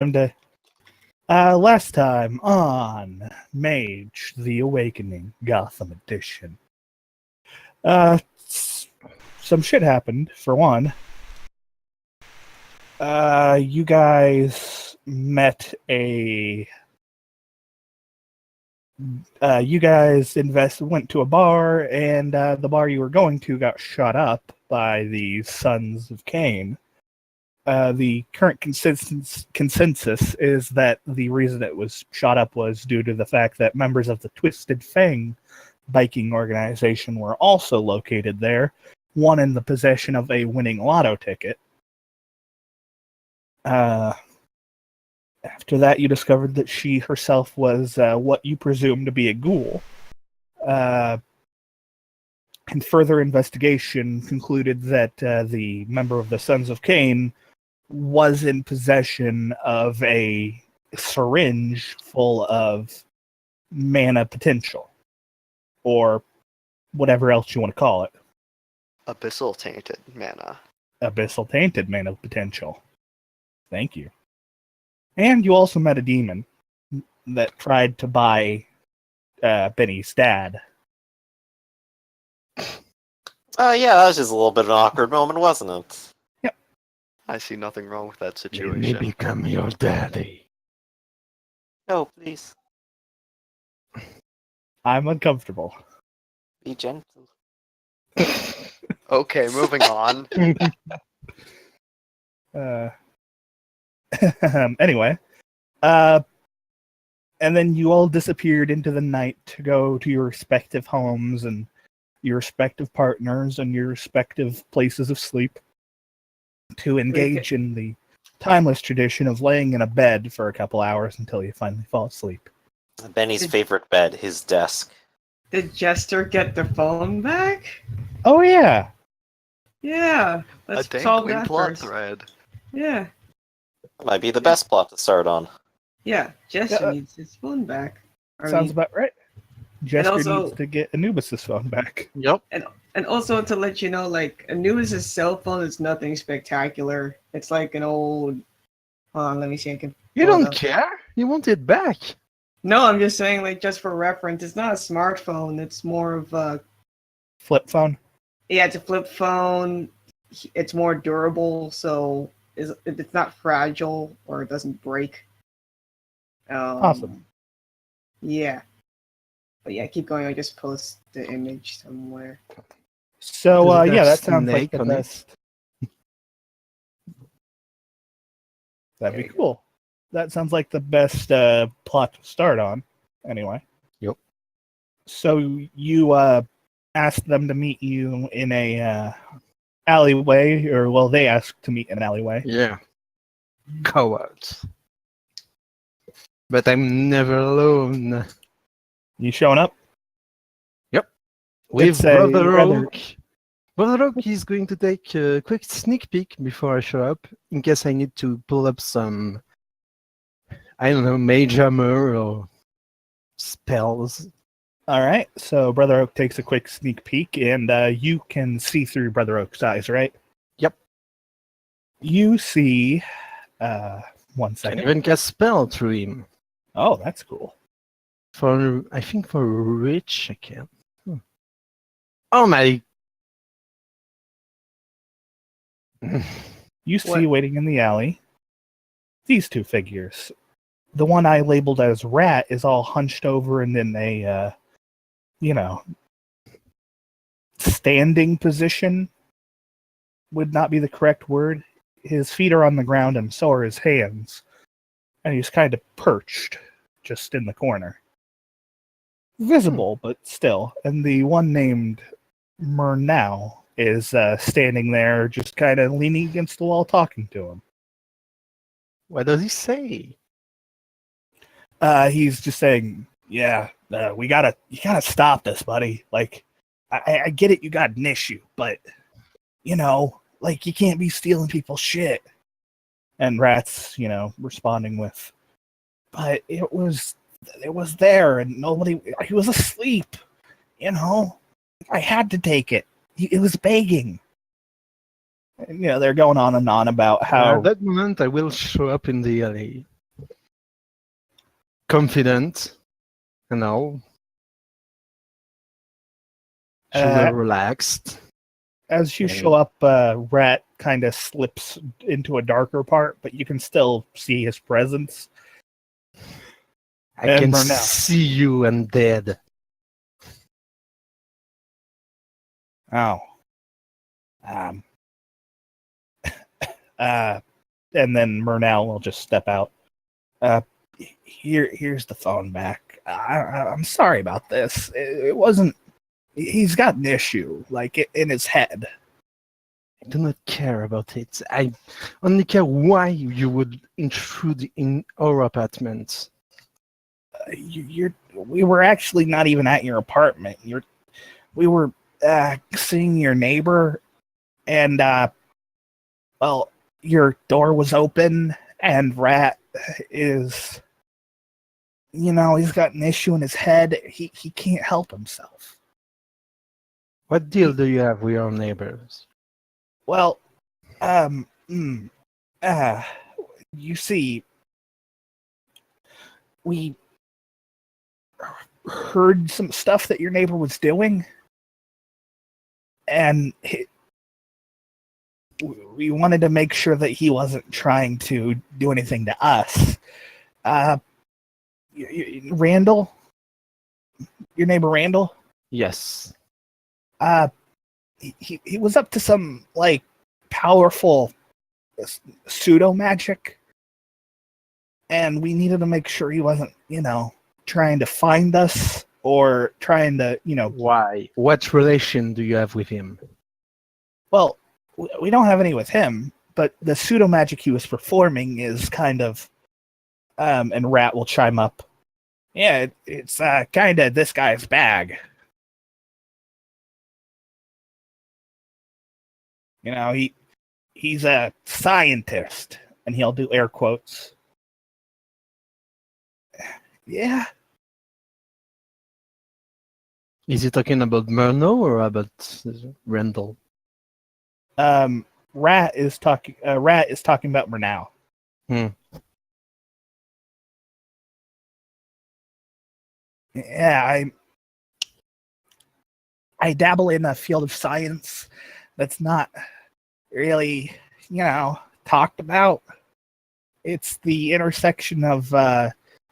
to last time on Mage the Awakening Gotham Edition. Some shit happened, for one. You guys met went to a bar, and the bar you were going to got shot up by the Sons of Cain. The current consensus is that the reason it was shot up was due to the fact that members of the Twisted Fang biking organization were also located there, one in the possession of a winning lotto ticket. After that, you discovered that she herself was what you presume to be a ghoul. And further investigation concluded that the member of the Sons of Cain was in possession of a syringe full of mana potential, or whatever else you want to call it. Abyssal tainted mana. Abyssal tainted mana potential. Thank you. And you also met a demon that tried to buy Benny's dad. Yeah, that was just a little bit of an awkward moment, wasn't it? Yep. I see nothing wrong with that situation. Let me become your daddy. No, please. I'm uncomfortable. Be gentle. Okay, moving on. Anyway. And then you all disappeared into the night to go to your respective homes and your respective partners and your respective places of sleep to engage in the timeless tradition of laying in a bed for a couple hours until you finally fall asleep. Benny's favorite bed, his desk. Did Jester get the phone back? Oh, yeah. Yeah. A Let's solve dangling that plot first. thread. Yeah. Might be the best plot to start on. Yeah. Jester needs his phone back. Sounds about right. Jester also- needs to get Anubis' phone back. Yep. And also to let you know, like, Anubis' cell phone is nothing spectacular. It's like an old... Hold on, let me see. I can... You pull it don't up. care? You want it back? No, I'm just saying, like, just for reference, it's not a smartphone. It's more of a... Flip phone? Yeah, it's a flip phone. It's more durable, so it's not fragile or it doesn't break. Awesome. Yeah. But yeah, keep going. I just post the image somewhere. So, Does it yeah, have that sounds like snake the on it? best. That'd be cool. That sounds like the best plot to start on, anyway. Yep. So you asked them to meet you in a alleyway, or, well, they asked to meet in an alleyway. Yeah. Cowards. But I'm never alone. You showing up? With It's a Brother rather- Oak. Brother Oak is going to take a quick sneak peek before I show up, in case I need to pull up some, I don't know, mage armor or spells. All right. So Brother Oak takes a quick sneak peek, and you can see through Brother Oak's eyes, right? Yep. You see... one I second. can even cast spell through him. Oh, that's cool. I think for rich I can. Oh my! You see What? waiting in the alley these two figures. The one I labeled as Rat is all hunched over and in a, standing position would not be the correct word. His feet are on the ground and so are his hands. And he's kind of perched just in the corner. Visible, but still. And the one named Murnau is standing there just kind of leaning against the wall talking to him. What does he say? He's just saying, yeah, you gotta stop this, buddy. Like, I get it, you got an issue, but, you can't be stealing people's shit. And Rat's, responding with, but it was there, and he was asleep, I had to take it. It was begging. And, they're going on and on about At how that moment, I will show up in the alley. Confident, shoulder relaxed. as you Okay. show up, Rat kind of slips into a darker part, but you can still see his presence. I And can Burnell. see you undead. Oh. And then Murnau will just step out. Here's the phone back. I'm sorry about this. It wasn't. He's got an issue, like in his head. I do not care about it. I only care why you would intrude in our apartment. We were actually not even at your apartment. We were seeing your neighbor, and well, your door was open, and Rat is, he's got an issue in his head. He can't help himself. What deal do you have with your neighbors? Well, you see, we heard some stuff that your neighbor was doing, and we wanted to make sure that he wasn't trying to do anything to us. Randall, your neighbor Randall, Yes. he was up to some like powerful pseudo magic, and we needed to make sure he wasn't, trying to find us or trying to, Why? What relation do you have with him? well, we don't have any with him, but the pseudo magic he was performing is kind of, and Rat will chime up. Yeah, it's kind of this guy's bag. He's a scientist, and he'll do air quotes. Yeah. Is he talking about Murnau or about Randall? Rat is talking about Murnau. Hmm. Yeah, I dabble in a field of science that's not really, talked about. It's the intersection of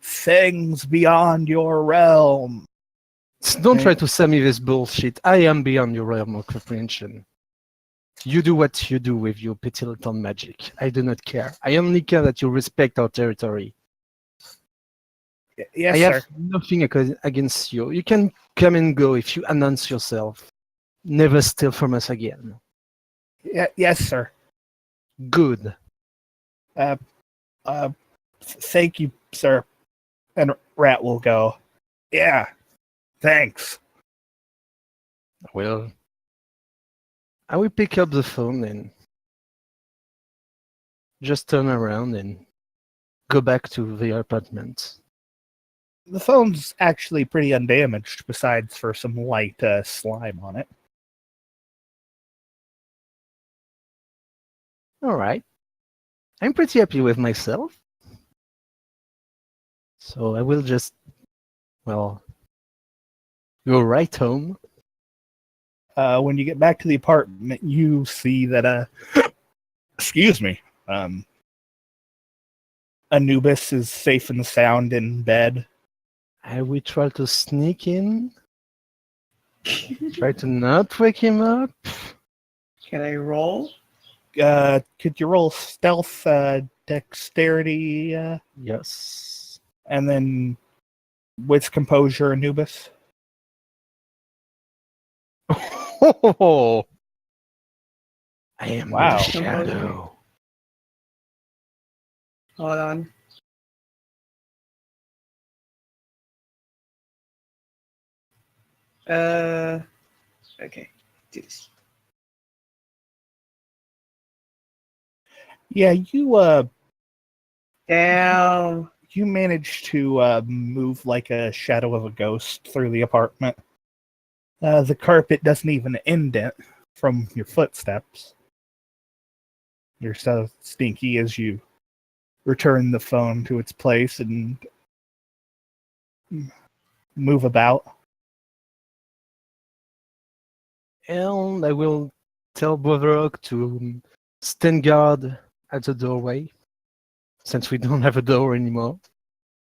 things beyond your realm. Don't try to sell me this bullshit. I am beyond your realm of comprehension. You do what you do with your petty little magic. I do not care. I only care that you respect our territory. Yes, I sir. have nothing against you. You can come and go if you announce yourself. Never steal from us again. Yes, sir. Good. Thank you, sir. And Rat will go. Yeah, thanks. Well, I will pick up the phone and just turn around and go back to the apartment. The phone's actually pretty undamaged, besides for some light slime on it. All right. I'm pretty happy with myself. So I will just, go right home. When you get back to the apartment, you see that excuse me, Anubis is safe and sound in bed. I will try to sneak in. Try to not wake him up. Can I roll? Could you roll stealth, dexterity, Yes. and then with composure, Anubis? I am Wow. the shadow. Hold on. Okay. Do this. Yeah, you Damn. you managed to move like a shadow of a ghost through the apartment. The carpet doesn't even indent from your footsteps. You're so sneaky as you return the phone to its place and move about. And I will tell Brother Oak to stand guard at the doorway, since we don't have a door anymore.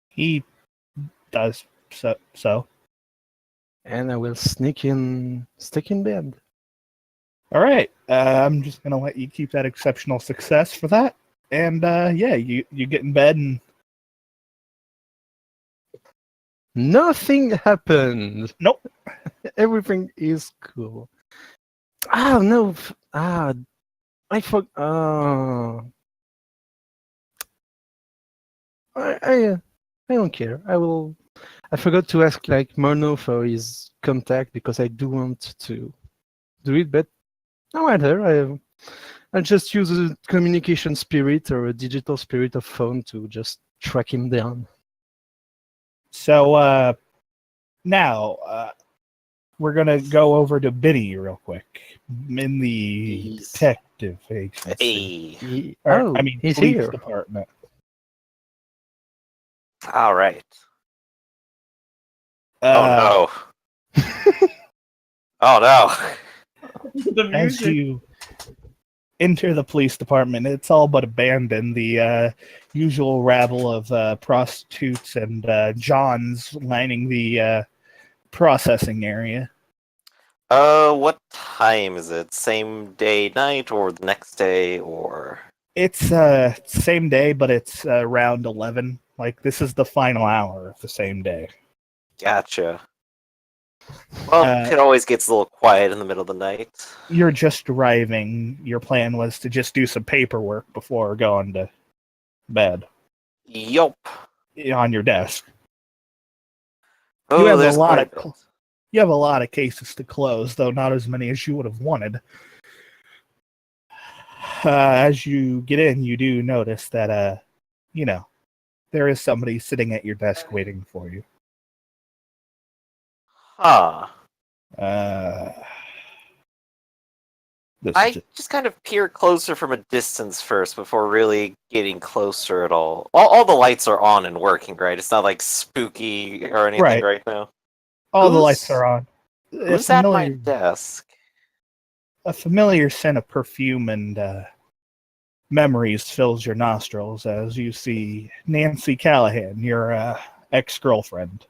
He does so. And I will stick in bed. All right. I'm just gonna let you keep that exceptional success for that. And yeah, you get in bed and Nothing happened. Nope. Everything is cool. Ah no. I forgot. I don't care. I forgot to ask like Murno for his contact because I do want to do it, but no matter. I'll just use a communication spirit or a digital spirit of phone to just track him down. so now we're gonna go over to Benny real quick in the Jeez. detective agency. Hey. Or, I mean, he's police here. department. All right. Uh, Oh no. Oh no. The As music. you enter the police department, it's all but abandoned. The usual rabble of prostitutes and Johns lining the processing area. What time is it? Same day, night, or the next day, or? It's same day, but it's around 11. Like, this is the final hour of the same day. Gotcha. Well, it always gets a little quiet in the middle of the night. You're just arriving. Your plan was to just do some paperwork before going to bed Yup. on your desk. Oh, have a there's lot quite of bit. You have a lot of cases to close, though not as many as you would have wanted. As you get in, you do notice that, there is somebody sitting at your desk waiting for you. Huh. This I is just kind of peer closer from a distance first before really getting closer at all. All the lights are on and working, right? It's not like spooky or anything Right. now. all the who's- lights are on. Who's at my desk? A familiar scent of perfume and memories fills your nostrils as you see Nancy Callahan, your ex-girlfriend.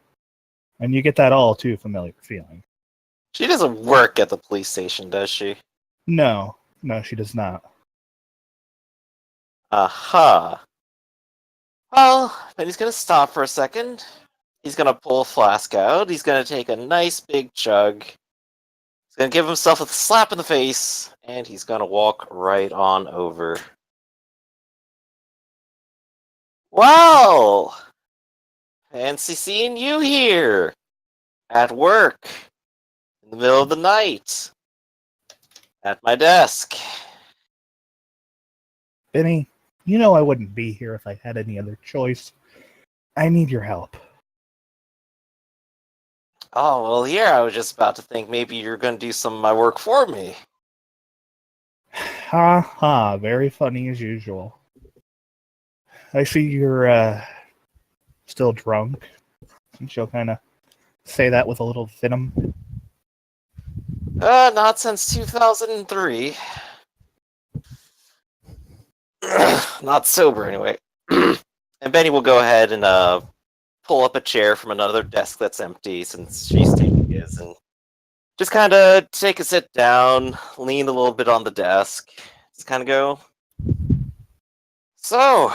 And you get that all too familiar feeling. She doesn't work at the police station, does she? No, she does not. Aha. Well, then he's gonna stop for a second. He's gonna pull a flask out. He's gonna take a nice big chug. He's gonna give himself a slap in the face, and he's gonna walk right on over. Well, fancy seeing you here at work in the middle of the night at my desk. Benny, you know I wouldn't be here if I had any other choice. I need your help. Oh, well, here I was just about to think maybe you're gonna do some of my work for me. Ha ha, very funny as usual. I see you're still drunk. And she'll kind of say that with a little venom. Not since 2003. Not sober, anyway. And Benny will go ahead and pull up a chair from another desk that's empty since she's taking his, and just kind of take a sit down, lean a little bit on the desk, just kind of go, so,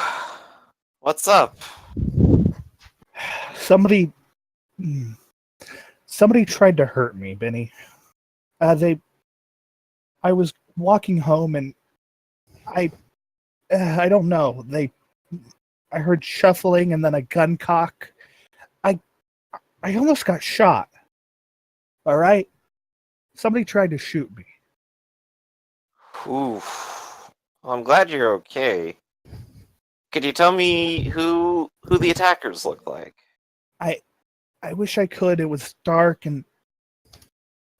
what's up? Somebody tried to hurt me, Benny. I was walking home and I don't know. I heard shuffling and then a gun cock. I almost got shot. All right? Somebody tried to shoot me. Oof. Well, I'm glad you're okay. Could you tell me who the attackers look like? I wish I could. It was dark and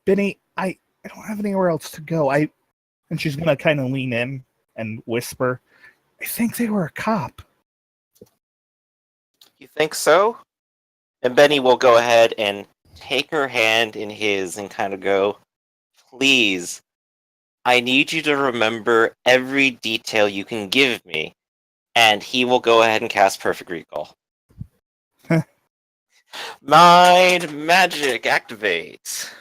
Benny, I don't have anywhere else to go. And she's gonna kind of lean in and whisper, "I think they were a cop." You think so? And Benny will go ahead and take her hand in his and kind of go, "Please, I need you to remember every detail you can give me." And he will go ahead and cast Perfect Recall. Mind Magic activate.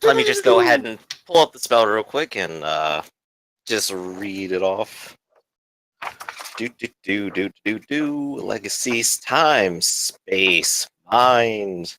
Let me just go ahead and pull up the spell real quick and just read it off. Legacies, time, space, mind.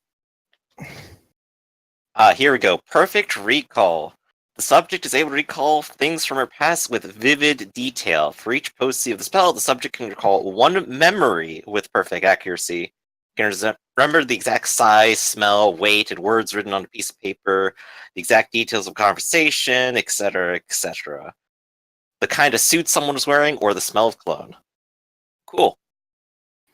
Here we go. Perfect recall. The subject is able to recall things from her past with vivid detail. For each potency of the spell, the subject can recall one memory with perfect accuracy. You can remember the exact size, smell, weight, and words written on a piece of paper, the exact details of conversation, etc., etc. The kind of suit someone was wearing, or the smell of cologne. Cool.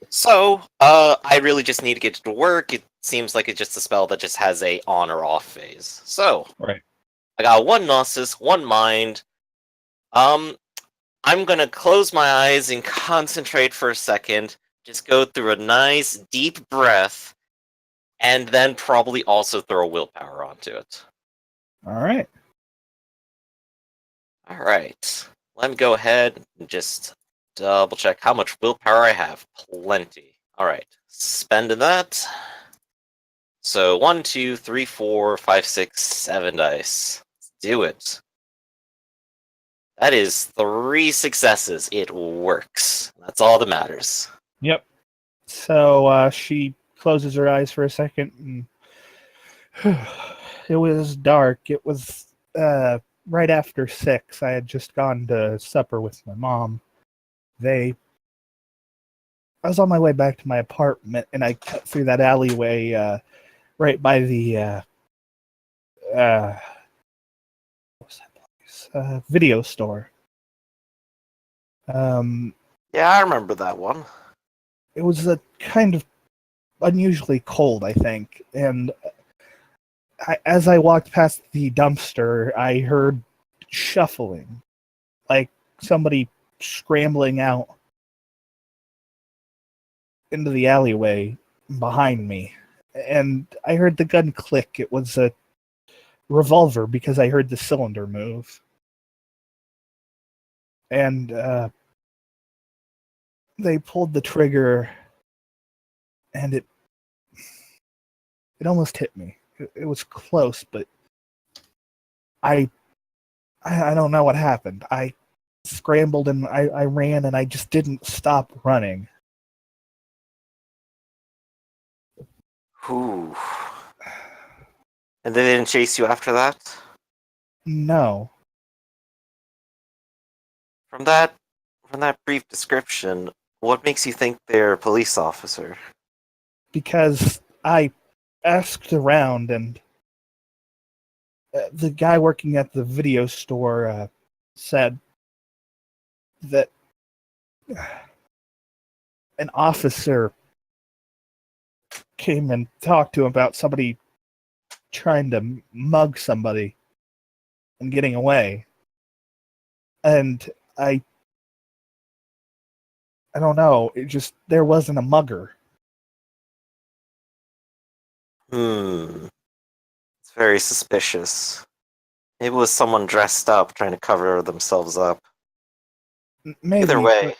So, I really just need to get to work. It seems like it's just a spell that just has a on or off phase. So, Right. I got one Gnosis, one mind. I'm gonna close my eyes and concentrate for a second. Just go through a nice deep breath, and then probably also throw a willpower onto it. All right. Alright. Let me go ahead and just double check how much willpower I have. Plenty. Alright. Spending that. So 1, 2, 3, 4, 5, 6, 7 dice. Let's do it. That is 3 successes. It works. That's all that matters. Yep. So she closes her eyes for a second, and it was dark. It was right after 6. I had just gone to supper with my mom. I was on my way back to my apartment, and I cut through that alleyway right by the what was that place? Video store. Yeah, I remember that one. It was a kind of unusually cold, I think, and as I walked past the dumpster, I heard shuffling, like somebody scrambling out into the alleyway behind me. And I heard the gun click. It was a revolver because I heard the cylinder move. And they pulled the trigger, and it almost hit me. It was close, but I don't know what happened. I scrambled and I ran, and I just didn't stop running. Whew. And they didn't chase you after that? No. From that brief description, what makes you think they're a police officer? Because I asked around, and the guy working at the video store said that an officer came and talked to him about somebody trying to mug somebody and getting away. And I don't know, there wasn't a mugger. It's very suspicious. Maybe it was someone dressed up trying to cover themselves up. Maybe. Either way,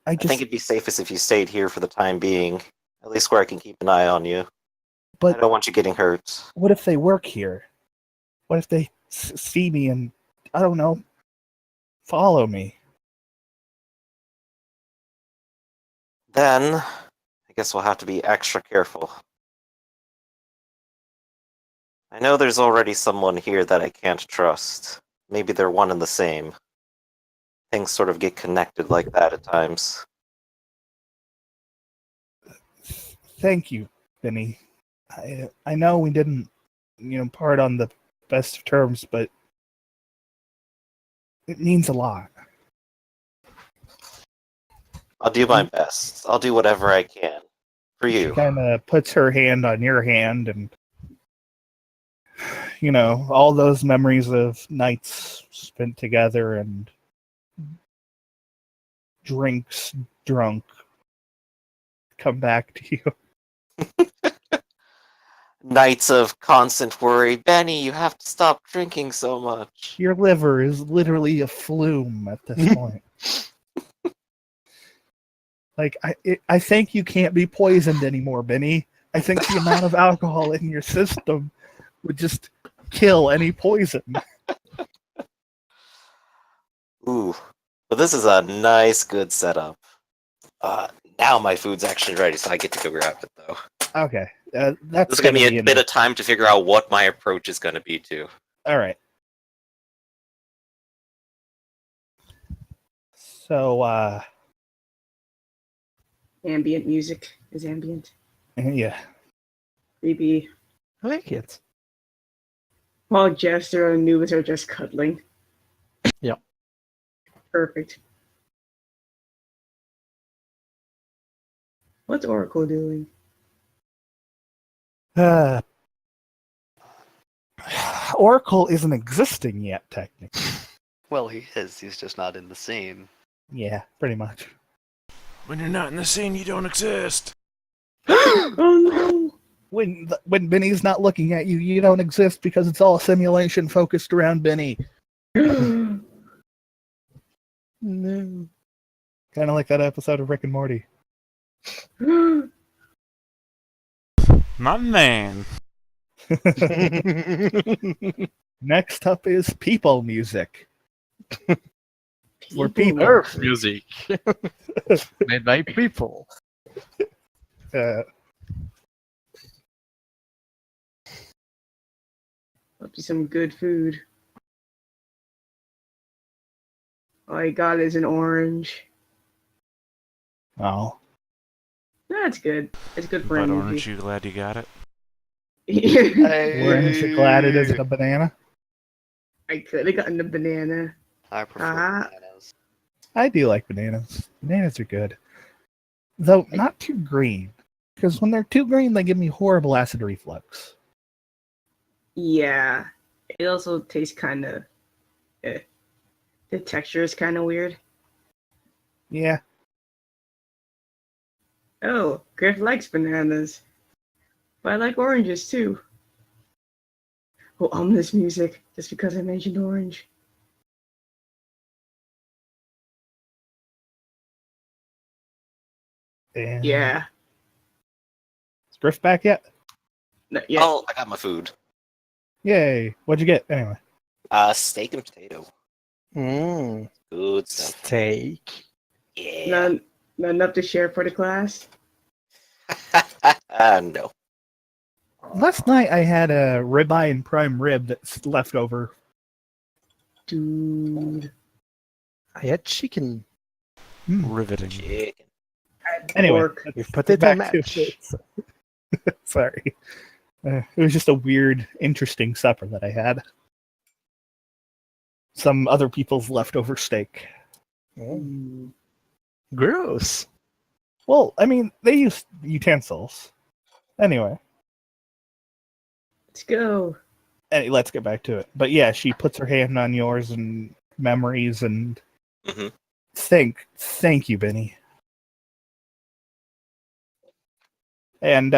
I I think it'd be safest if you stayed here for the time being. At least where I can keep an eye on you. But I don't want you getting hurt. what if they work here? What if they see me and, I don't know, follow me? Then, I guess we'll have to be extra careful. I know there's already someone here that I can't trust. Maybe they're one and the same. Things sort of get connected like that at times. Thank you, Benny. I know we didn't, part on the best of terms, but it means a lot. I'll do my best. I'll do whatever I can. For She you. kind of puts her hand on your hand, and all those memories of nights spent together, and drinks drunk come back to you. Nights of constant worry. Benny, you have to stop drinking so much. Your liver is literally a flume at this point. Like, I think you can't be poisoned anymore, Benny. I think the amount of alcohol in your system would just kill any poison. Ooh. But this is a nice, good setup. Now my food's actually ready, so I get to go grab it, though. Okay. This That's is going to gonna be a in bit the- of time to figure out what my approach is going to be, too. All right. So, Ambient music is ambient. yeah. Creepy. I like it. While Jester and Anubis are just cuddling. Yeah. Perfect. What's Oracle doing? Oracle isn't existing yet, technically. Well, he is. He's just not in the scene. Yeah, pretty much. When you're not in the scene, you don't exist. Oh When Benny's not looking at you, you don't exist because it's all simulation focused around Benny. no! No. Kind of like that episode of Rick and Morty. My man. Next up is people music. Where people. Earth music. Made by people. Up to some good food. All I got is an orange. Oh. That's good. It's good for But energy. aren't you glad you got it? We're so glad it isn't a banana. I could have gotten the banana. I prefer Ah. bananas. I do like bananas. Bananas are good. Though not too green. Because when they're too green, they give me horrible acid reflux. Yeah. It also tastes kind of... The texture is kind of weird. Yeah. Oh, Griff likes bananas. But I like oranges too. Oh, ominous music, just because I mentioned orange. And Yeah. Is Griff back yet? No, yeah. Oh, I got my food. Yay. What'd you get anyway? Steak and potato. Mm. Good stuff. Steak. Yeah. Not enough to share for the class? No. Last night I had a ribeye and prime rib that's left over. Dude. I had chicken Riveting. Chicken. Anyway, Pork. let's with get potato back to match. it. Sorry. It was just a weird, interesting supper that I had. Some other people's leftover steak. Mm. Gross. Well, I mean, they used utensils. Anyway, Let's go. let's get back to it. But yeah, she puts her hand on yours and memories and Mhm. thank you, Benny. And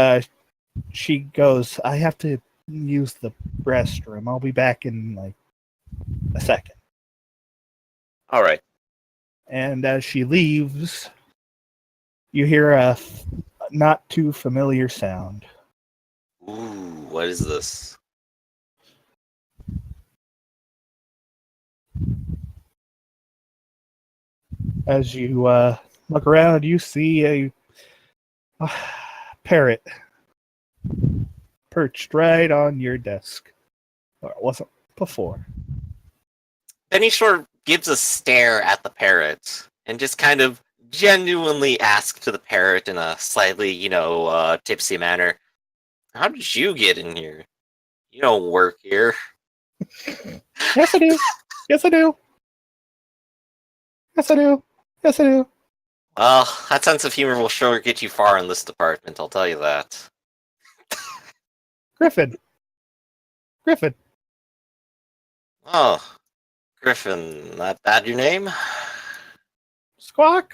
she goes, I have to use the restroom. I'll be back in like a second. All right. And as she leaves, you hear a not too familiar sound. Ooh, what is this? As you look around, you see a parrot perched right on your desk. Or it wasn't before. Then he sort of gives a stare at the parrot and just kind of genuinely asks to the parrot in a slightly, tipsy manner, "How did you get in here? You don't work here." Yes, I do. Yes, I do. Yes, I do. Yes, I do. Well, that sense of humor will sure get you far in this department, I'll tell you that. Griffin. Griffin. Oh, Griffin, that your name? Squawk?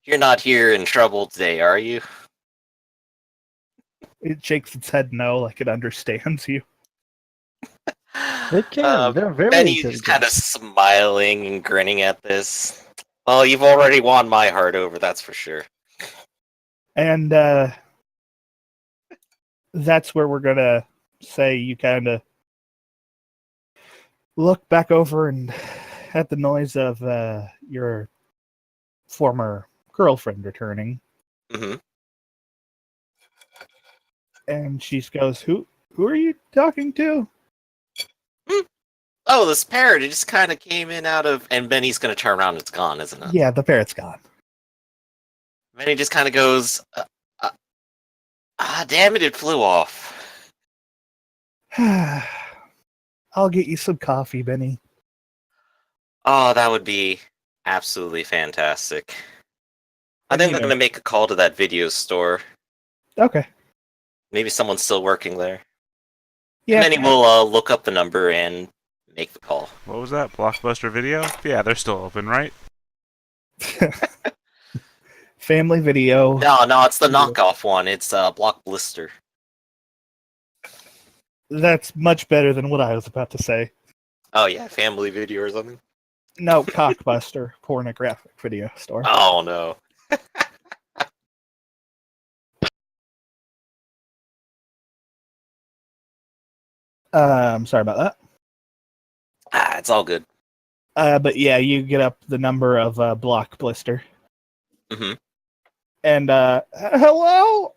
You're not here in trouble today, are you? It shakes its head no, like it understands you. They can. They're very Benny's intelligent. just kind of smiling and grinning at this. Well, you've already won my heart over, that's for sure. And that's where we're going to say you kind of look back over and at the noise of your former girlfriend returning. Mm-hmm. And she goes, Who are you talking to? Oh, this parrot, it just kind of came in out of... And Benny's going to turn around, it's gone, isn't it? Yeah, the parrot's gone. Benny just kind of goes, damn it, it flew off. I'll get you some coffee, Benny. Oh, that would be absolutely fantastic. I And, think you I'm know- going to make a call to that video store. Okay. Maybe someone's still working there. Yeah. And then we'll look up the number and make the call. What was that? Blockbuster Video? Yeah, they're still open, right? Family Video. No, it's the knockoff one. It's Block Blister. That's much better than what I was about to say. Oh yeah, Family Video or something. No, Cockbuster, pornographic video store. Oh no. Sorry about that. It's all good. But yeah, you get up the number of Block Blister. Mm-hmm. And hello?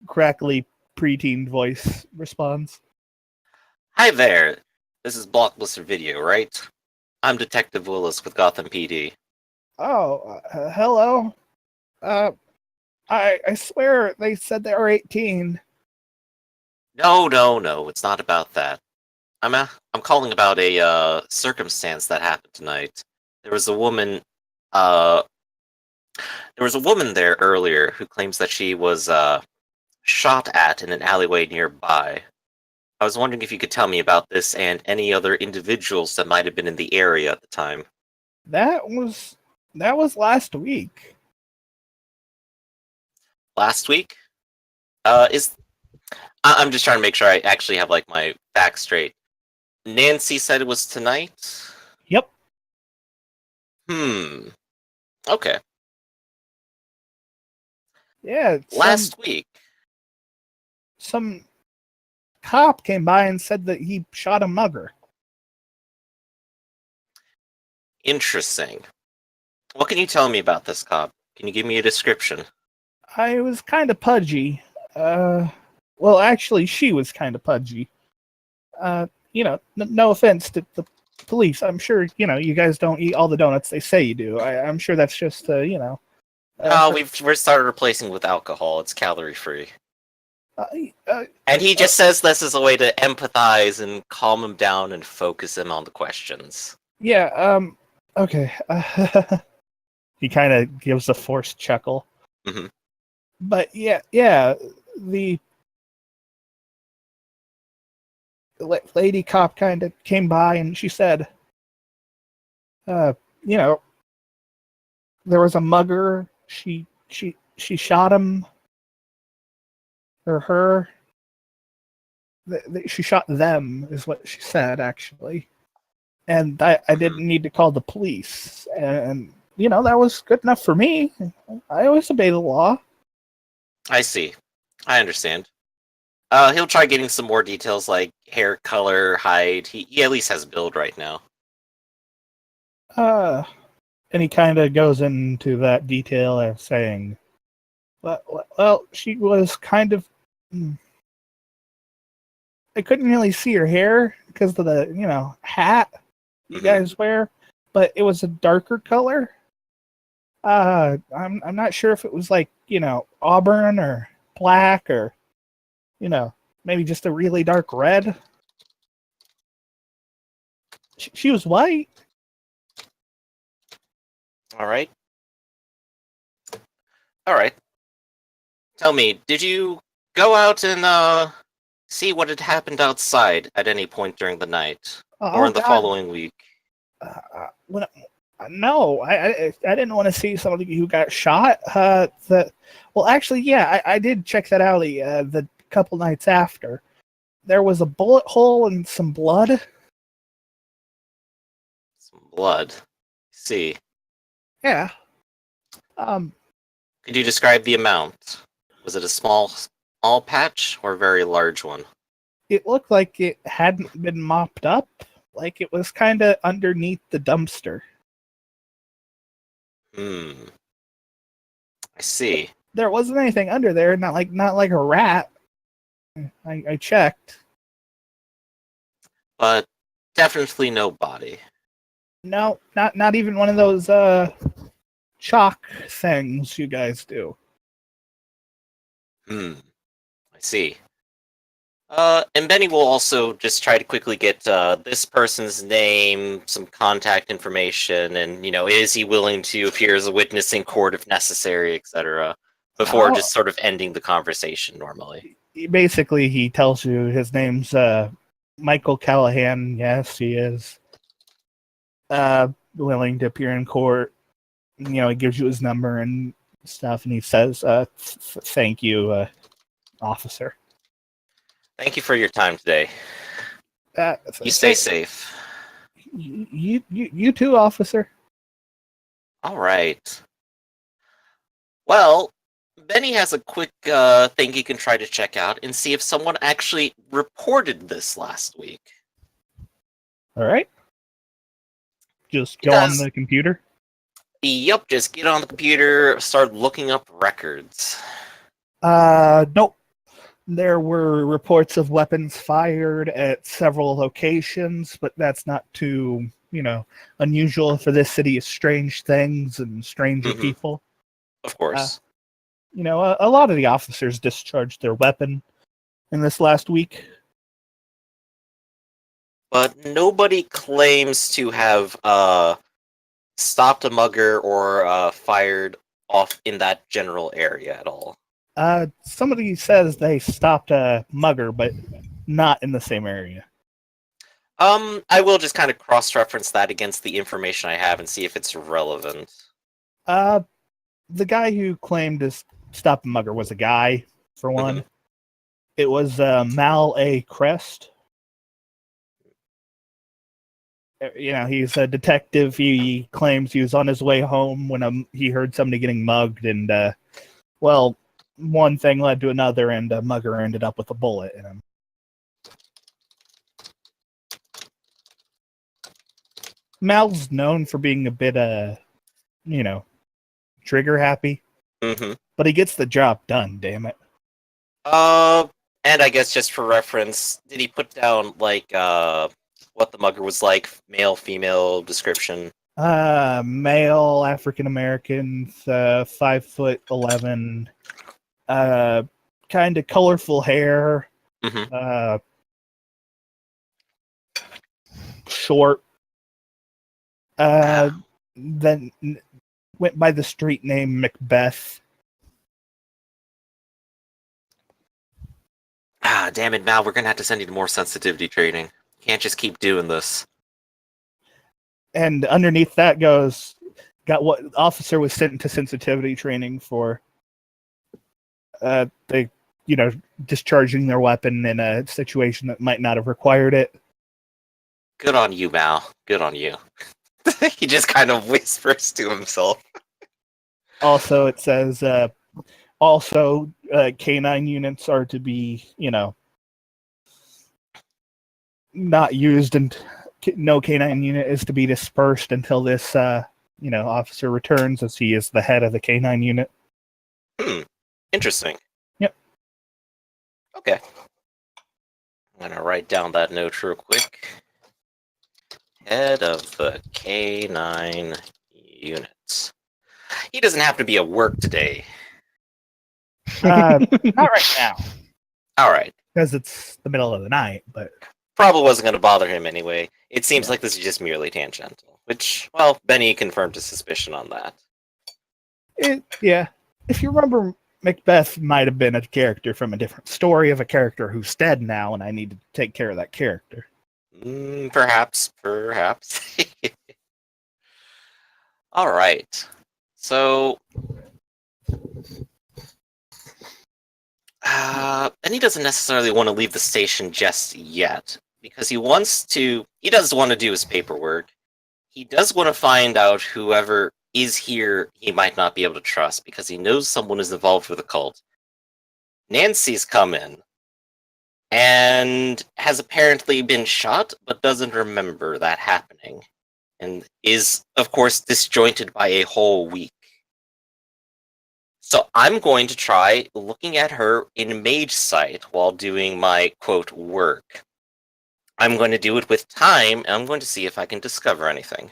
Crackly preteen voice responds. Hi there. This is Block Blister Video, right? I'm Detective Willis with Gotham PD. Oh, hello. I swear they said they were 18. No, it's not about that. I'm calling about a circumstance that happened tonight. There was a woman there earlier who claims that she was shot at in an alleyway nearby. I was wondering if you could tell me about this and any other individuals that might have been in the area at the time. That was last week. Last week? I'm just trying to make sure I actually have like my facts straight. Nancy said it was tonight? Yep. Okay. Yeah. Last week. Some cop came by and said that he shot a mugger. Interesting. What can you tell me about this cop? Can you give me a description? I was kind of pudgy. Well, actually, she was kind of pudgy. No offense to the police. I'm sure, you guys don't eat all the donuts they say you do. I'm sure that's just, No, we're started replacing with alcohol. It's calorie free. And he just says this as a way to empathize and calm him down and focus him on the questions. Yeah, okay. He kind of gives a forced chuckle. Mhm. But yeah, the lady cop kind of came by and she said, there was a mugger. She shot him. Or her. She shot them, is what she said, actually. And I didn't need to call the police. And, that was good enough for me. I always obey the law. I see. I understand. He'll try getting some more details like hair color, height. He at least has a build right now. And he kind of goes into that detail of saying, well, she was kind of... I couldn't really see her hair because of the, hat you guys wear, but it was a darker color. I'm not sure if it was like, auburn or black or, maybe just a really dark red. She was white. All right. Tell me, did you go out and see what had happened outside at any point during the night or in the following week? No, I didn't want to see somebody who got shot. Well, actually, yeah, I did check that alley the couple nights after. There was a bullet hole and some blood. Some blood. See. Yeah. Could you describe the amount? Was it a small patch or a very large one? It looked like it hadn't been mopped up. Like it was kind of underneath the dumpster. I see. There wasn't anything under there. Not like a rat. I checked. But definitely no body. No, not even one of those chalk things you guys do. I see. And Benny will also just try to quickly get this person's name, some contact information, and, is he willing to appear as a witness in court if necessary, etc., before just sort of ending the conversation normally. Basically, he tells you his name's Michael Callahan. Yes, he is willing to appear in court. He gives you his number and stuff, and he says, thank you, officer. Thank you for your time today. You stay safe. You too, officer. All right. Well, Benny has a quick thing he can try to check out and see if someone actually reported this last week. All right. Just go on the computer. Yup, just get on the computer, start looking up records. Nope. There were reports of weapons fired at several locations, but that's not too, unusual for this city of strange things and stranger people. Of course. A lot of the officers discharged their weapon in this last week. But nobody claims to have stopped a mugger or fired off in that general area at all. Somebody says they stopped a mugger, but not in the same area. I will just kind of cross-reference that against the information I have and see if it's relevant. The guy who claimed to stop a mugger was a guy, for one. It was Mal A. Crest. He's a detective. He claims he was on his way home when he heard somebody getting mugged, and one thing led to another, and a mugger ended up with a bullet in him. Mal's known for being a bit, trigger happy. But he gets the job done, damn it. And I guess just for reference, did he put down, what the mugger was like? Male, female description? Male, African-American, 5'11", kind of colorful hair, short. Then went by the street name Macbeth. Damn it, Mal, we're gonna have to send you to more sensitivity training. Can't just keep doing this. And underneath that got what officer was sent to sensitivity training for discharging their weapon in a situation that might not have required it. Good on you, Mal. Good on you. He just kind of whispers to himself. Also, it says, K9 units are to be, not used, and no K9 unit is to be dispersed until this, officer returns, as he is the head of the K9 unit. Interesting. Yep. Okay. I'm gonna write down that note real quick. Head of the K9 units. He doesn't have to be at work today. Not right now. All right. Because it's the middle of the night, but... Probably wasn't going to bother him anyway. It seems like this is just merely tangential. Which, Benny confirmed his suspicion on that. Yeah. If you remember, Macbeth might have been a character from a different story of a character who's dead now, and I need to take care of that character. Perhaps. All right. So, Benny doesn't necessarily want to leave the station just yet because he does want to do his paperwork. He does want to find out whoever is here he might not be able to trust because he knows someone is involved with the cult. Nancy's come in and has apparently been shot but doesn't remember that happening and is, of course, disjointed by a whole week. So I'm going to try looking at her in Mage Sight while doing my, quote, work. I'm going to do it with time, and I'm going to see if I can discover anything.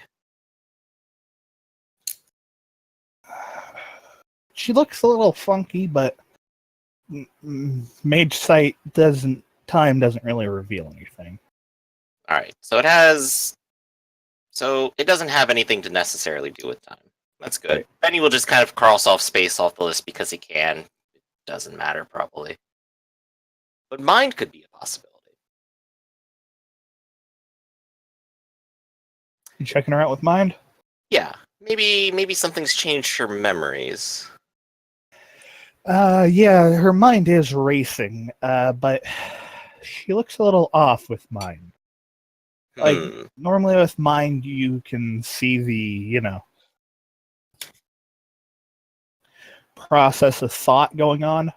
She looks a little funky, but Mage Sight doesn't really reveal anything. Alright, so it doesn't have anything to necessarily do with time. That's good. Right. Benny will just kind of cross off space off the list because he can. It doesn't matter, probably. But mind could be a possibility. You checking her out with mind? Yeah, maybe something's changed her memories. Yeah, her mind is racing, but she looks a little off with mind. Like, normally with mind, you can see the, process of thought going on.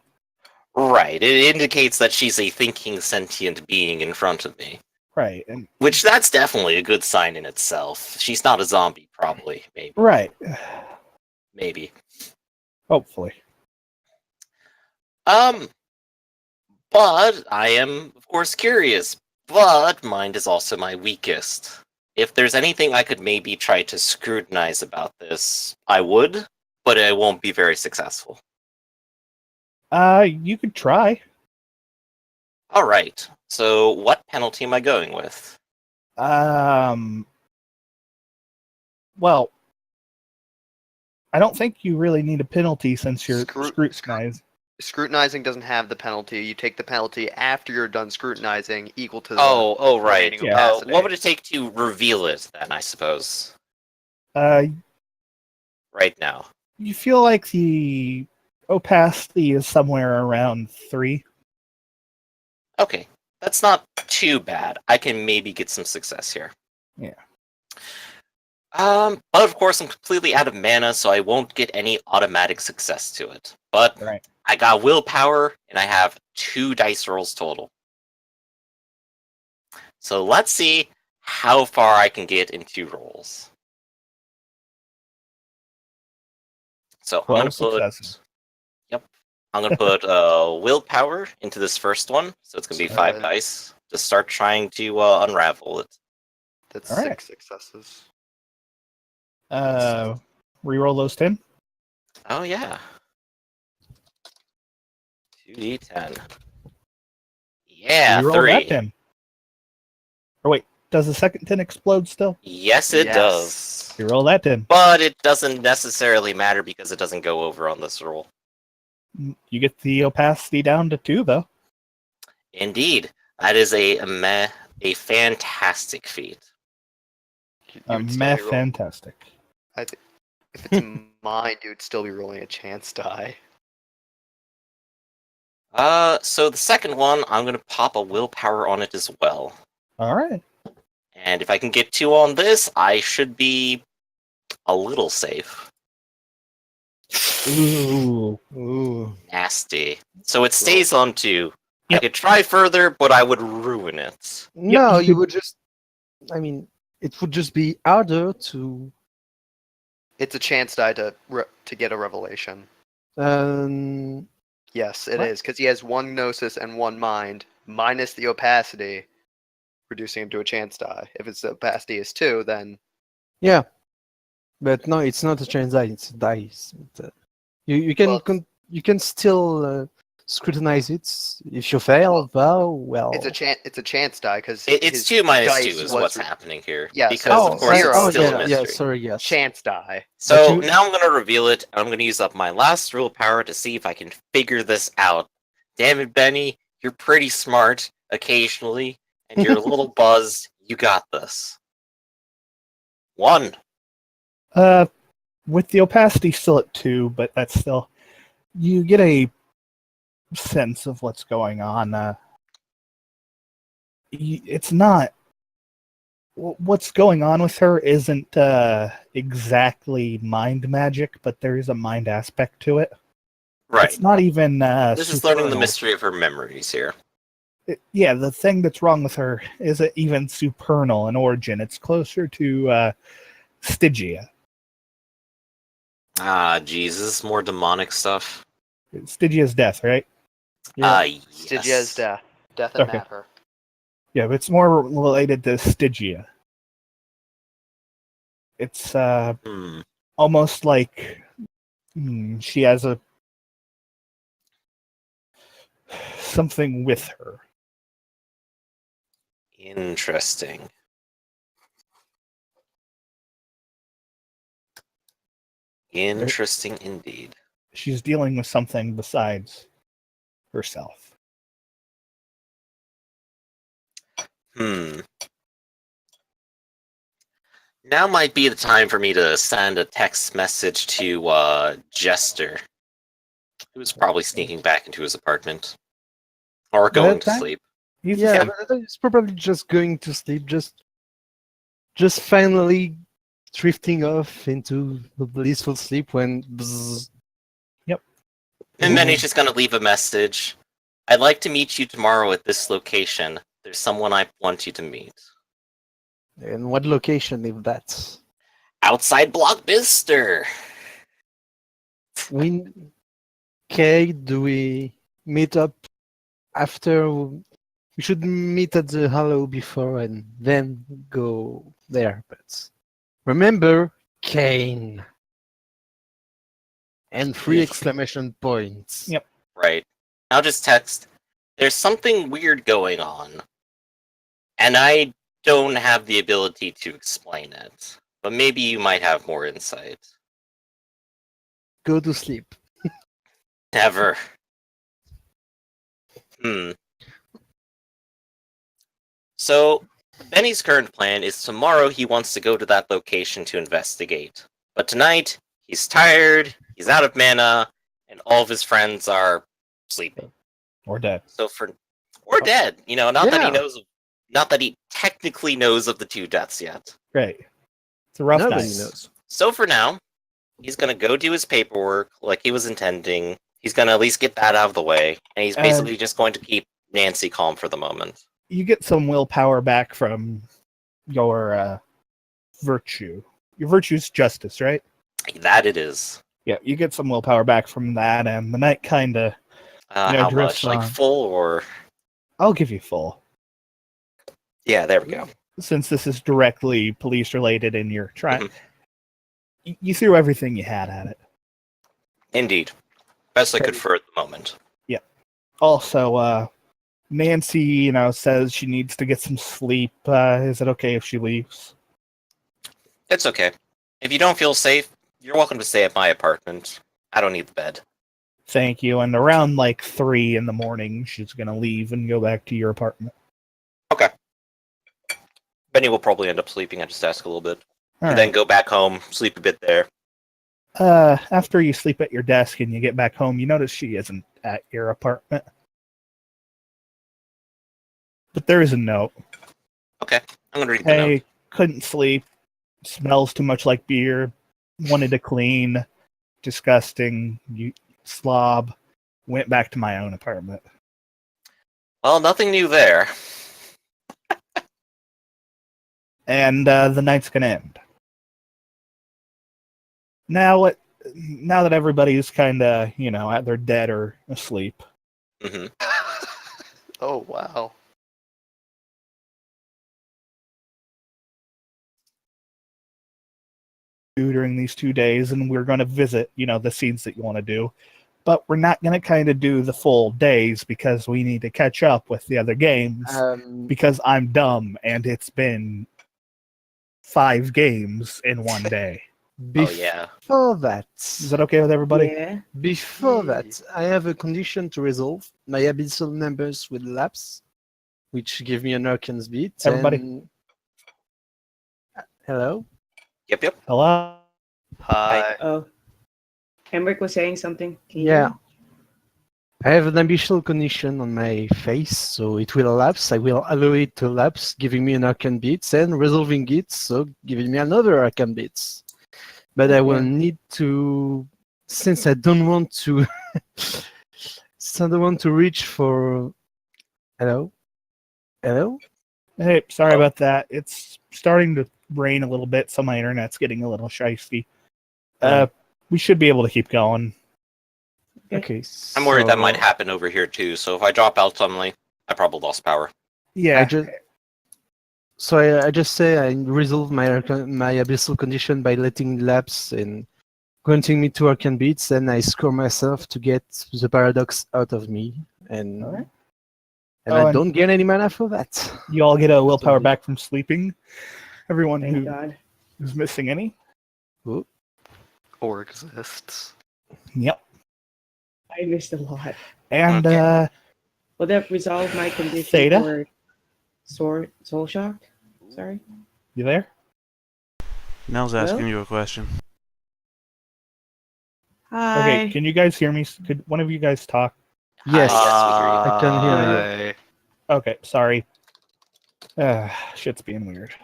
Right, it indicates that she's a thinking sentient being in front of me. Right, and Which, that's definitely a good sign in itself. She's not a zombie, probably, maybe. right, Maybe. hopefully. But I am, of course, curious. But mind is also my weakest. If there's anything I could maybe try to scrutinize about this, I would, but I won't be very successful. You could try. Alright, so what penalty am I going with? Well, I don't think you really need a penalty since you're scrutinized. Scrutinizing doesn't have the penalty. You take the penalty after you're done scrutinizing, equal to the Oh, right. remaining Yeah. opacity. What would it take to reveal it, then, I suppose? Right now. You feel like the opacity is somewhere around 3. Okay, that's not too bad. I can maybe get some success here. Yeah. But of course I'm completely out of mana, so I won't get any automatic success to it. But Right. I got willpower, and I have 2 dice rolls total. So let's see how far I can get in 2 rolls. So I'm gonna successes. I'm gonna put willpower into this first one, so it's gonna be 5 dice. Just start trying to unravel it. That's All right. 6 successes. Reroll those 10. Oh yeah. 2d10. Yeah, Reroll 3. that 10. Or wait, does the second 10 explode still? Yes, it Yes. does. You roll that 10. But it doesn't necessarily matter because it doesn't go over on this roll. You get the opacity down to 2, though. Indeed. That is a fantastic feat. You would still be Fantastic. if it's mine, you would still be rolling a chance die. So the second one, I'm gonna pop a willpower on it as well. Alright. And if I can get 2 on this, I should be a little safe. Ooh. Nasty. So it stays on 2. Yep. I could try further, but I would ruin it. No, you you would just. I mean, it would just be harder to. It's a chance die to get a revelation. Um, Yes, it What? is, because he has 1 gnosis and 1 mind, minus the opacity, reducing him to a chance die. If its opacity is 2, then yeah, but no, it's not a chance die; it's a dice. You can Well, you can still scrutinize it. If you fail, well, it's a chance die because It's 2 minus 2 is what's happening here. Yeah, Because, so of course, zero. it's still a yeah, mystery. sorry, yes. chance die. So But you- now I'm gonna reveal it, and I'm gonna use up my last willpower to see if I can figure this out. Damn it, Benny, you're pretty smart occasionally, and you're a little buzzed. You got this. 1. With the opacity still at 2, but that's still... You get a sense of what's going on. It's not... What's going on with her isn't exactly mind magic, but there is a mind aspect to it. Right. It's not even... This is learning the supernal. mystery of her memories here. Yeah, the thing that's wrong with her isn't even supernal in origin. It's closer to Stygia. Ah, Jesus, more demonic stuff. Stygia's death, right? Yes. Stygia's death. Death and Okay. matter. Yeah, but it's more related to Stygia. It's almost like she has something with her. Interesting. Interesting indeed. She's dealing with something besides herself. Now might be the time for me to send a text message to Jester, who was probably sneaking back into his apartment. Or going to time? sleep. Yeah, but it's probably just going to sleep, just finally drifting off into the blissful sleep when bzzz. And then he's just gonna leave a message. I'd like to meet you tomorrow at this location. There's someone I want you to meet. And what location if that's Outside Blockbuster! do we meet up after? We should meet at the Hollow before and then go there. But remember, Kane. And 3 exclamation points. Yep. Right. I'll just text, there's something weird going on. And I don't have the ability to explain it. But maybe you might have more insight. Go to sleep. Never. So, Benny's current plan is tomorrow he wants to go to that location to investigate. But tonight, he's tired, he's out of mana, and all of his friends are sleeping. Or dead. Or dead. You know, not that he Yeah. knows, not that he technically knows of the 2 deaths yet. Great. It's a rough Nobody night. knows. So for now, he's gonna go do his paperwork like he was intending. He's gonna at least get that out of the way, and he's basically just going to keep Nancy calm for the moment. You get some willpower back from your virtue. Your virtue's justice, right? That it is. Yeah, you get some willpower back from that, and the night kind of... How drifts much? Like on. full or? I'll give you full. Yeah, there we go. Since this is directly police related and you're trying... You threw everything you had at it. Indeed. Best I could for at the moment. Yeah. Also, Nancy, says she needs to get some sleep. Is it okay if she leaves? It's okay. If you don't feel safe, you're welcome to stay at my apartment. I don't need the bed. Thank you. And around 3 in the morning, she's going to leave and go back to your apartment. Okay. Benny will probably end up sleeping. I just ask a little bit. All And then go back home, sleep a bit there. After you sleep at your desk and you get back home, you notice she isn't at your apartment. But there is a note. Okay, I'm gonna read the note. Hey, couldn't sleep. Smells too much like beer. Wanted to clean. Disgusting. You slob. Went back to my own apartment. Well, nothing new there. And the night's gonna end. Now that everybody's kind of, either dead or asleep. Mm-hmm. Oh, wow. During these 2 days, and we're going to visit, the scenes that you want to do. But we're not going to kind of do the full days because we need to catch up with the other games because I'm dumb and it's been 5 games in 1 day. Oh, yeah. Before that, Is that okay with everybody? Yeah. Before that, I have a condition to resolve. My abyssal numbers will lapse, which give me an Arcane's beat. Everybody? And... Hello? Yep. Hello? Hi. Oh, Henrik was saying something. Can you Yeah. hear me? I have an ambitious condition on my face, so it will lapse. I will allow it to lapse, giving me an arcane bits, and resolving it, so giving me another arcane bits. But I will Okay. need to, since I don't want to, since I don't want to reach for. Hello, hello. Hey, sorry Hello? about that. It's starting to rain a little bit, so my internet's getting a little shifty. We should be able to keep going. Okay, I'm worried that might so happen over here too, so if I drop out suddenly, I probably lost power. Yeah. I just say I resolve my my abyssal condition by letting lapse and granting me 2 arcane beats, and I score myself to get the paradox out of me, and Alright. and Oh, I and- don't gain any mana for that. You all get a willpower Absolutely. back from sleeping. Everyone Thank God. who's missing any. Or exists. Yep. I missed a lot. And Okay. Will that resolve my condition Theta? for soul shock? Sorry. you there? Nell's asking you a question. Hi. Okay, can you guys hear me? Could one of you guys talk? Yes, Yes, we hear you. I can hear you. Okay, sorry. Shit's being weird.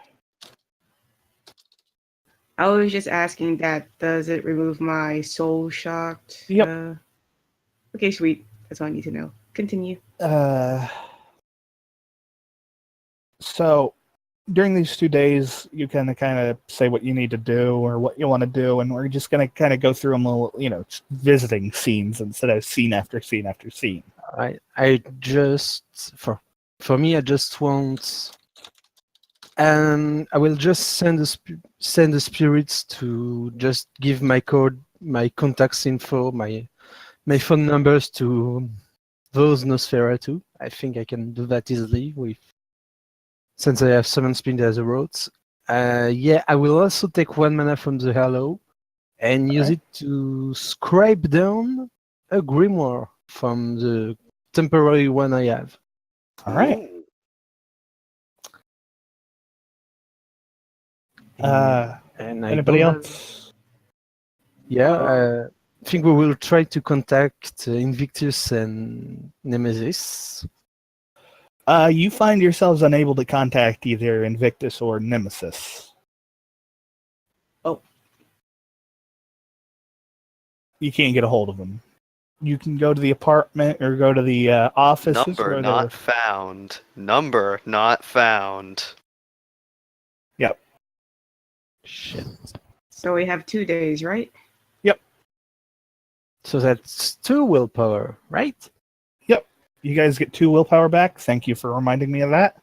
I was just asking that. Does it remove my soul shocked? Yep. Okay, sweet. That's all I need to know. Continue. So during these 2 days, you kind of say what you need to do or what you want to do, and we're just gonna kind of go through them, just visiting scenes instead of scene after scene after scene. I just for me I just want I will just send the spirits to just give my contacts info, my phone numbers to those Nosferatu. I think I can do that easily since I have summon speed as a rote. Yeah, I will also take 1 mana from the Halo and use it to scribe down a grimoire from the temporary one I have. All right. Ooh. And I Anybody don't else? Yeah, I think we will try to contact Invictus and Nemesis. You find yourselves unable to contact either Invictus or Nemesis. Oh. You can't get a hold of them. You can go to the apartment or go to the offices Number where not found. Number not found. Yep. Shit. So we have 2 days, right? So that's 2 willpower, right? You guys get 2 willpower back. Thank you for reminding me of that.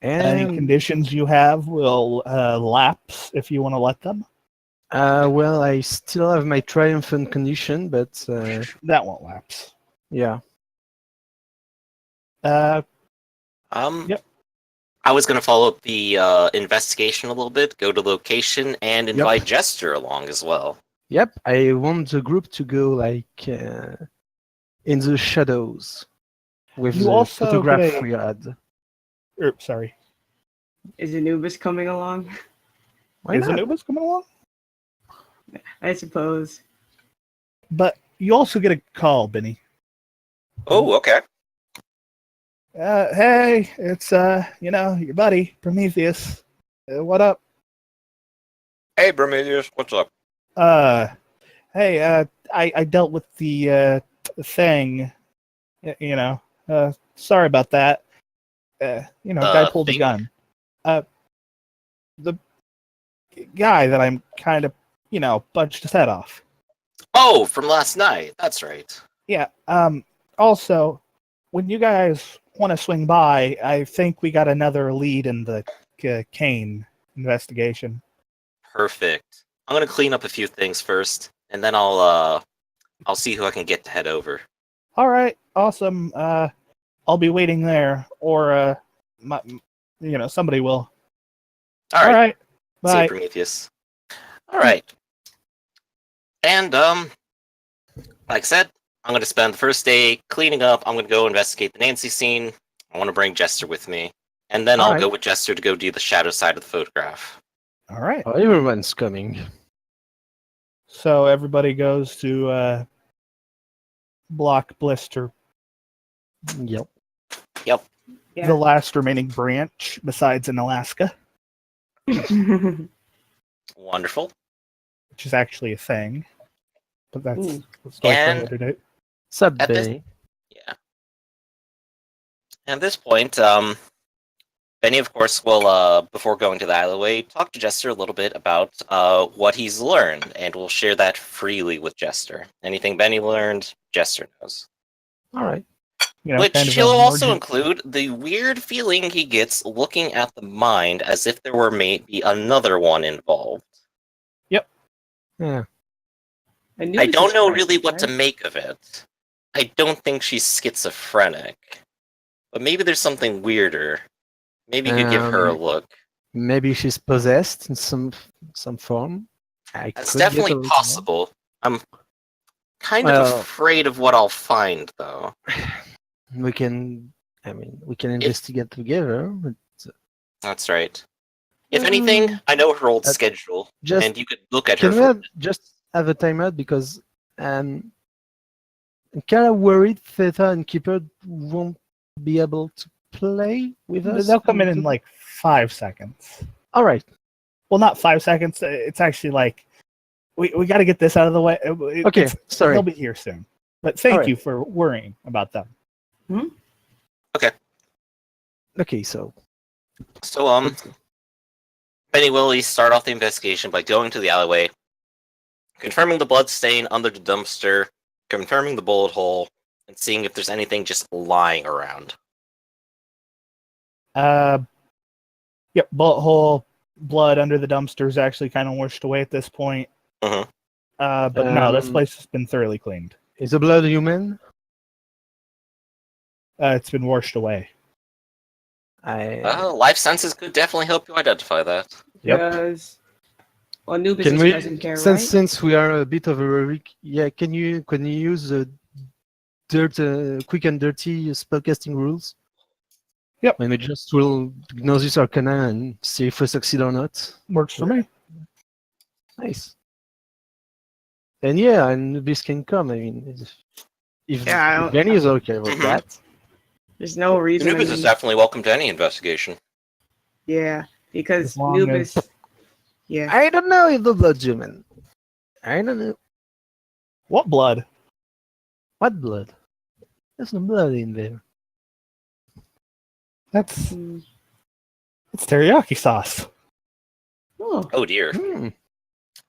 Any And conditions you have will lapse if you want to let them. well, I still have my triumphant condition, but That won't lapse. yeah. Yep. I was gonna follow up the investigation a little bit, go to location, and invite Jester along as well. Yep, I want the group to go like in the shadows with You the also photograph get a- we had. Sorry. Is Anubis coming along? Why Is not? Anubis coming along? I suppose. But you also get a call, Benny. Oh, okay. Hey, it's your buddy Prometheus. What up? Hey, Prometheus, what's up? Hey, I dealt with the thing. Sorry about that. Guy pulled a Thing? gun. The guy that I'm kind of, bunched his head off. Oh, from last night. That's right. Yeah. Also, when you guys want to swing by, I think we got another lead in the Kane investigation. Perfect. I'm gonna clean up a few things first, and then I'll see who I can get to head over. All right. Awesome. I'll be waiting there, or somebody will. All right. See you, Bye. Prometheus. All right. And like I said, I'm gonna spend the first day cleaning up. I'm gonna go investigate the Nancy scene. I want to bring Jester with me, and then I'll go with Jester to go do the shadow side of the photograph. All right. Oh, everyone's coming. So everybody goes to Block Blister, Yep. Yeah. the last remaining branch besides in Alaska, Wonderful. which is actually a thing. But that's Ooh. a story for And- another day. Sup, At this- Benny? Yeah. At this point, Benny, of course, will, before going to the alleyway, talk to Jester a little bit about what he's learned, and will share that freely with Jester. Anything Benny learned, Jester knows. All right. You know, Which kind of he'll also emergent- include the weird feeling he gets looking at the mind as if there were maybe another one involved. Yeah. I don't know really what to make of it. I don't think she's schizophrenic. But maybe there's something weirder. Maybe you could give her a look. Maybe she's possessed in some form. That's could get definitely a look at possible. I'm kind of Well- afraid of what I'll find, though. we can investigate together. But That's right. If anything, I know her old uh, schedule, just and you could look at her can we for just have a timeout because I'm kind of worried Theta and Keeper won't be able to play with us. They'll come in like 5 seconds. All right. Well, not 5 seconds. It's actually like we got to get this out of the way. Okay. Sorry. They'll be here soon. But thank Alright. you for worrying about them. Okay. So So, Benny will start off the investigation by going to the alleyway, confirming the blood stain under the dumpster, confirming the bullet hole, and seeing if there's anything just lying around. Yep, bullet hole, blood under the dumpster is actually kind of washed away at this point. Mhm. But no, this Um, place has been thoroughly cleaned. is the blood human? It's been washed away. Life senses could definitely help you identify that. Yep. Because Anubis Can we doesn't care, since right? since we are a bit of a relic, yeah? Can you use the quick and dirty spellcasting rules? Yep. And we just will Gnosis Arcana and see if we succeed or not. Works for me. Nice. And yeah, and this can come. I mean, if Yeah, I don't- Benny is okay with Mhm. that. There's no reason. Anubis is definitely welcome to any investigation. Yeah, because As long Anubis. Yeah. I don't know if the blood's human. I don't know What blood? what blood. There's no blood in there. That's Hmm. it's teriyaki sauce. Oh, Oh dear, Hmm.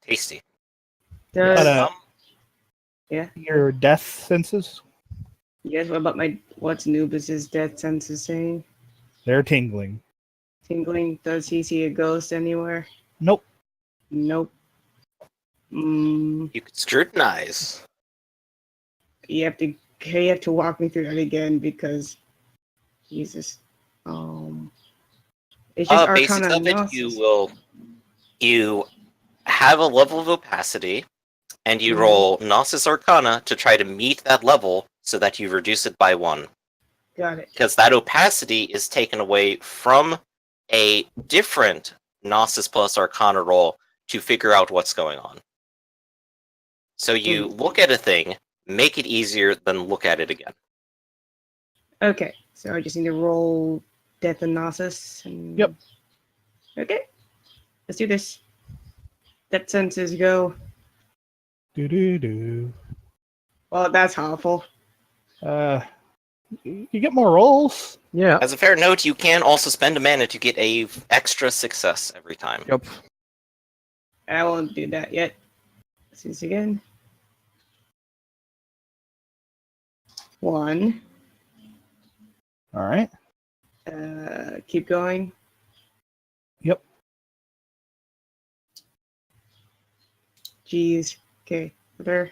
tasty. does But, Um, Your death senses, yes? What about what's Anubis's death senses saying? they're tingling. Tingling. Does he see a ghost anywhere? Nope. Nope. you could scrutinize. You have to walk me through that again because Jesus. It's just Basics Arcana of it, Gnosis. you have a level of opacity, and you Mhm. roll Gnosis Arcana to try to meet that level so that you reduce it by 1. Got it. Because that opacity is taken away from a different Gnosis plus Arcana roll to figure out what's going on. So you look at a thing, make it easier, then look at it again. Okay, so I just need to roll Death and Gnosis. And... Yep. Okay, let's do this. Death senses go. Do do do. Well, that's awful. You get more rolls. Yeah. As a fair note, you can also spend a mana to get a extra success every time. Yep. I won't do that yet. Let's do this again. 1. All right. Keep going. Yep. Jeez. Okay. There.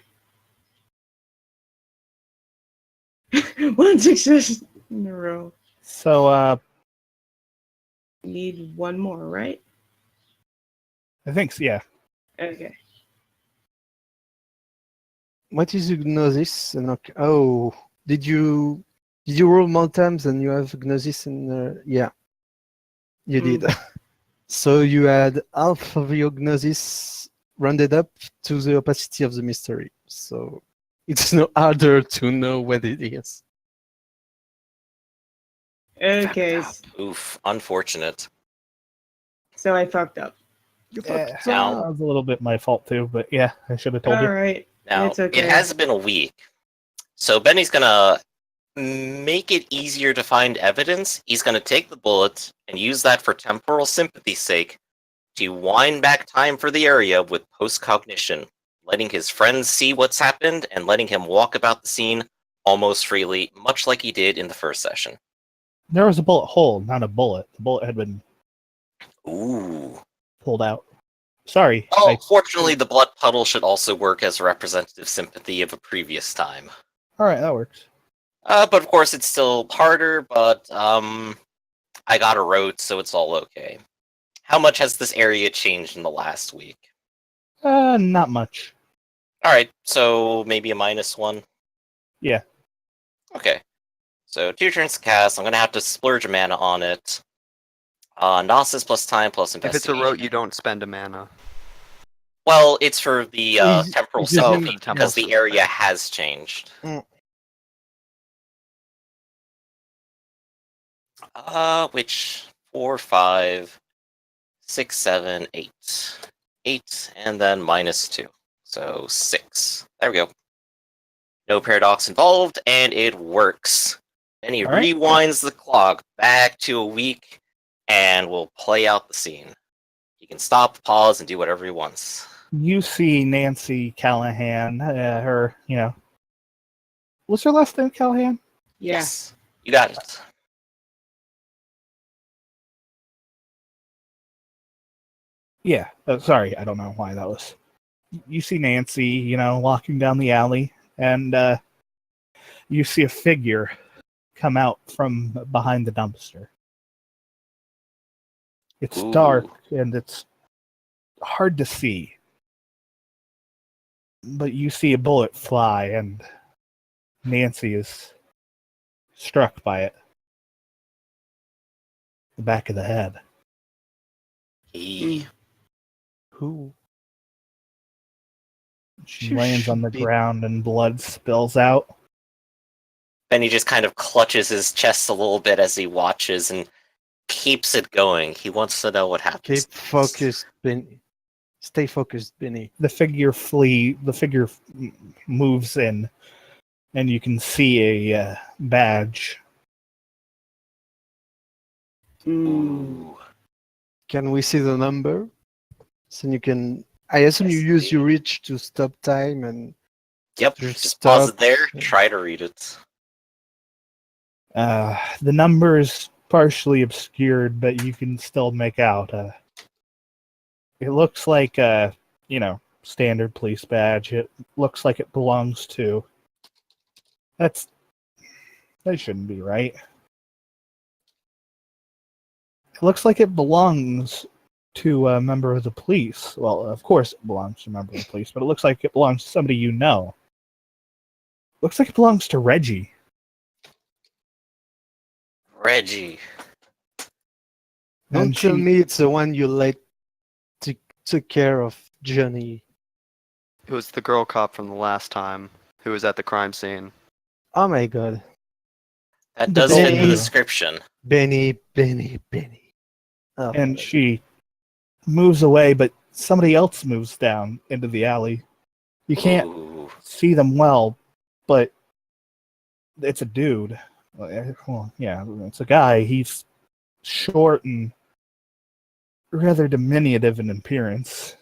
1 success in a row. So Need 1 more, right? I think so, yeah. Okay. What is Gnosis? Oh, did you roll more times and you have Gnosis in? Yeah, you did. So you had half of your Gnosis rounded up to the opacity of the mystery. So it's no harder to know what it is. Okay, Oof, unfortunate. so I fucked up. You Yeah, fucked Now- that up. was a little bit my fault too, but yeah, I should have told All you. right, Now, it's okay. it has been a week, so Benny's gonna make it easier to find evidence. He's gonna take the bullet and use that for temporal sympathy's sake to wind back time for the area with post-cognition, letting his friends see what's happened and letting him walk about the scene almost freely, much like he did in the first session. There was a bullet hole, not a bullet. The bullet had been Ooh. pulled out. Sorry. Oh, fortunately, the blood puddle should also work as a representative sympathy of a previous time. All right, that works. But of course, it's still harder, but I got a road, so it's all okay. How much has this area changed in the last week? Not much. Alright, so maybe a -1? Yeah. Okay. So 2 turns to cast, I'm gonna have to splurge a mana on it. Gnosis plus time plus If it's a investigation. rote, you don't spend a mana. Well, it's for the He's- temporal he's using sympathy the temporal because the sympathy. area has changed. Which 4, 5, 6, 7, 8. 8, and then -2. So 6. There we go. No paradox involved, and it works. Then he All right. rewinds the clock back to a week, and will play out the scene. He can stop, pause, and do whatever he wants. You see Nancy Callahan, her, what's her last name, Callahan? Yeah. Yes, you got it. Yeah. Sorry, I don't know why that was. You see Nancy, walking down the alley, and you see a figure come out from behind the dumpster. It's Ooh. dark, and it's hard to see. But you see a bullet fly, and Nancy is struck by it. The back of the head. He... Who? She She lands on should the be- ground, and blood spills out. Then he just kind of clutches his chest a little bit as he watches and keeps it going. He wants to know what happens. Keep next. focused, Benny. Stay focused, Benny. The figure moves in, and you can see a badge. Mm. Can we see the number? So you can. I assume you Yes, use please. your reach to stop time and Yep, Just just pause it stop. there, try to read it. The number is partially obscured, but you can still make out. It looks like a, standard police badge. It looks like it belongs to. That shouldn't be right. It looks like it belongs to a member of the police. Well, of course it belongs to a member of the police, but it looks like it belongs to somebody you know. Looks like it belongs to Reggie. Reggie. don't And tell she- me it's the one you let took care of Johnny. It was the girl cop from the last time who was at the crime scene. Oh my god. That does fit the Benny. description. Benny. Oh, And she moves away, but somebody else moves down into the alley. You can't Ooh. see them well, but it's a dude. Well, yeah, it's a guy. He's short and rather diminutive in appearance.